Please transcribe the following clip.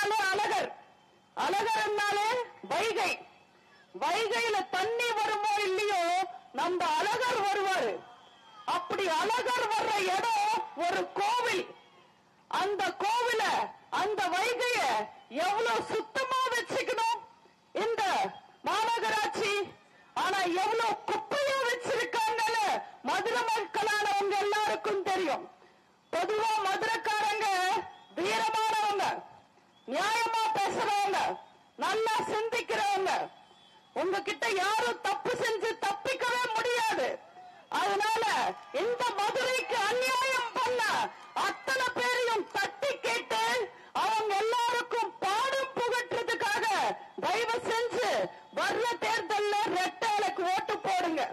என்றாலே அழகர், அழகர் என்றாலே வைகை. வைகையில தண்ணி வருமோ இல்லையோ நம்ம அழகர் வருவாரு. அப்படி அழகர் வர்ற இடம் ஒரு கோவில். அந்த கோவில, அந்த வைகைய எவ்வளவு சுத்தமா வச்சுக்கணும் இந்த மாநகராட்சி. ஆனா எவ்வளவு குப்பையா வச்சிருக்காங்கன்னு மதுரை மக்களானவங்க எல்லாருக்கும் தெரியும். பொதுவா மதுரைக்காரங்க வீரமானவங்க, நியாயமா பேசுறவங்க, நல்லா சிந்திக்கிறவங்க. உங்ககிட்ட யாரும் தப்பு செஞ்சு தப்பிக்கவே முடியாது. அதனால இந்த மதுரைக்கு அநியாயம் பண்ண அத்தனை பேரையும் தட்டி கேட்டு அவங்க எல்லாருக்கும் பாடம் புகட்டுறதுக்காக தயவு செஞ்சு வர்ற தேர்தல்ல ரெட்டை இலைக்கு ஓட்டு போடுங்க.